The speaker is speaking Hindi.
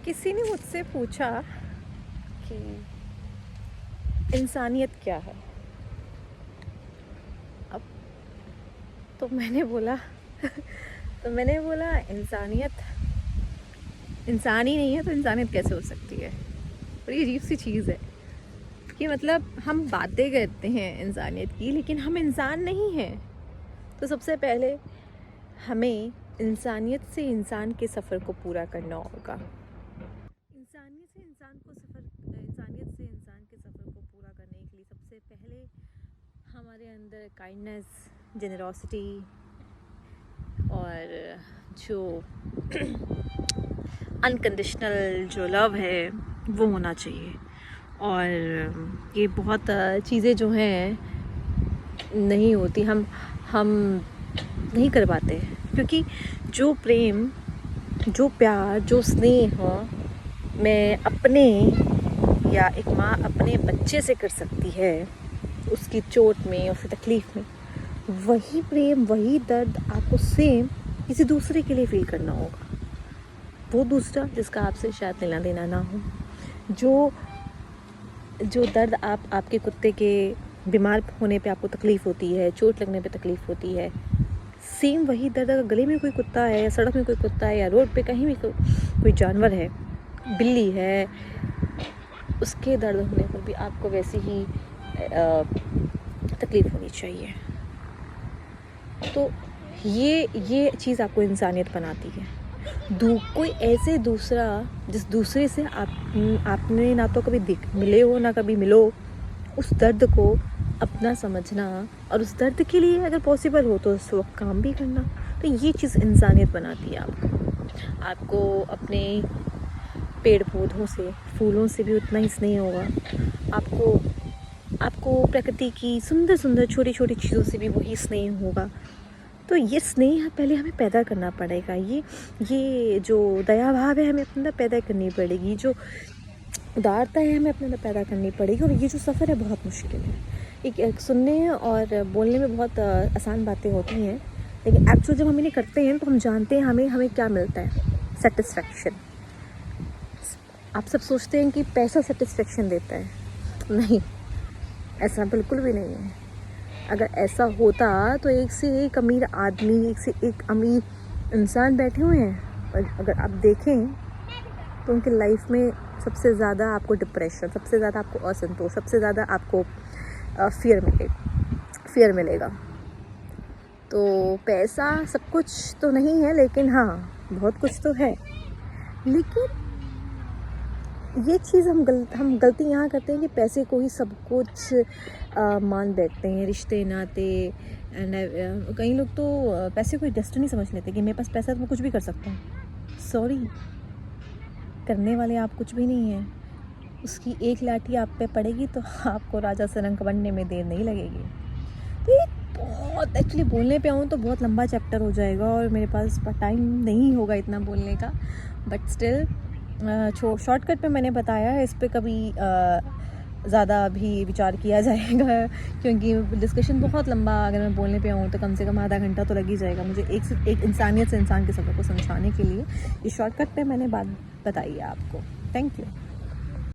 किसी ने मुझसे पूछा कि इंसानियत क्या है। अब तो मैंने बोला इंसानियत इंसान ही नहीं है तो इंसानियत कैसे हो सकती है। बड़ी अजीब सी चीज़ है कि मतलब हम बातें करते हैं इंसानियत की, लेकिन हम इंसान नहीं हैं। तो सबसे पहले हमें इंसानियत से इंसान के सफ़र को पूरा करना होगा। इंसानियत से इंसान के सफ़र को पूरा करने के लिए सबसे पहले हमारे अंदर काइंडनेस, जेनरोसिटी और जो अनकंडीशनल जो लव है वो होना चाहिए। और ये बहुत चीज़ें जो हैं नहीं होती, हम नहीं कर पाते, क्योंकि जो प्रेम, जो प्यार, जो स्नेह मैं अपने या एक माँ अपने बच्चे से कर सकती है उसकी चोट में, उसकी तकलीफ़ में, वही प्रेम, वही दर्द आपको सेम किसी दूसरे के लिए फ़ील करना होगा। वो दूसरा जिसका आपसे शायद लेना देना ना हो, जो दर्द आपके कुत्ते के बीमार होने पे आपको तकलीफ़ होती है, चोट लगने पे तकलीफ़ होती है, सेम वही दर्द अगर गली में कोई कुत्ता है या सड़क में कोई कुत्ता है या रोड पे कहीं भी कोई जानवर है, बिल्ली है, उसके दर्द होने पर भी आपको वैसी ही तकलीफ़ होनी चाहिए। तो ये चीज़ आपको इंसानियत बनाती है। कोई ऐसे दूसरा जिस दूसरे से आपने ना तो कभी मिले हो ना कभी मिलो, उस दर्द को अपना समझना और उस दर्द के लिए अगर पॉसिबल हो तो उस वक्त काम भी करना, तो ये चीज़ इंसानियत बनाती है आपको अपने पेड़ पौधों से, फूलों से भी उतना ही स्नेह होगा। आपको प्रकृति की सुंदर सुंदर छोटी छोटी चीज़ों से भी वही स्नेह होगा। तो ये स्नेह पहले हमें पैदा करना पड़ेगा। ये जो दया भाव है हमें अपने अंदर पैदा करनी पड़ेगी, जो उदारता है हमें अपने अंदर पैदा करनी पड़ेगी। और ये जो सफ़र है बहुत मुश्किल है। एक सुनने और बोलने में बहुत आसान बातें होती हैं, लेकिन एक्चुअल जब हम इन्हें करते हैं तो हम जानते हैं हमें क्या मिलता है, सेटिस्फेक्शन। आप सब सोचते हैं कि पैसा सेटिस्फेक्शन देता है, नहीं, ऐसा बिल्कुल भी नहीं है। अगर ऐसा होता तो एक से एक अमीर आदमी, एक से एक अमीर इंसान बैठे हुए हैं, और अगर आप देखें तो उनकी लाइफ में सबसे ज़्यादा आपको डिप्रेशन, सबसे ज़्यादा आपको असंतोष, सबसे ज़्यादा आपको फियर मिलेगा। तो पैसा सब कुछ तो नहीं है, लेकिन हाँ बहुत कुछ तो है। लेकिन ये चीज़ हम गलती यहाँ करते हैं कि पैसे को ही सब कुछ मान बैठते हैं, रिश्ते नाते। एंड कई लोग तो पैसे को डेस्टिनी समझ लेते हैं कि मेरे पास पैसा है तो मैं कुछ भी कर सकता हूँ। सॉरी, करने वाले आप कुछ भी नहीं हैं। उसकी एक लाठी आप पे पड़ेगी तो आपको राजा से रंक बनने में देर नहीं लगेगी। तो ये बहुत, एक्चुअली बोलने पे आऊँ तो बहुत लंबा चैप्टर हो जाएगा और मेरे पास टाइम नहीं होगा इतना बोलने का, बट स्टिल शॉर्टकट पे मैंने बताया है। इस पे कभी ज़्यादा भी विचार किया जाएगा, क्योंकि डिस्कशन बहुत लंबा, अगर मैं बोलने पे आऊँ तो कम से कम आधा घंटा तो लग ही जाएगा मुझे एक इंसानियत से इंसान के सफ़र को समझाने के लिए। इस शॉर्टकट पे मैंने बात बताई है आपको। Thank you.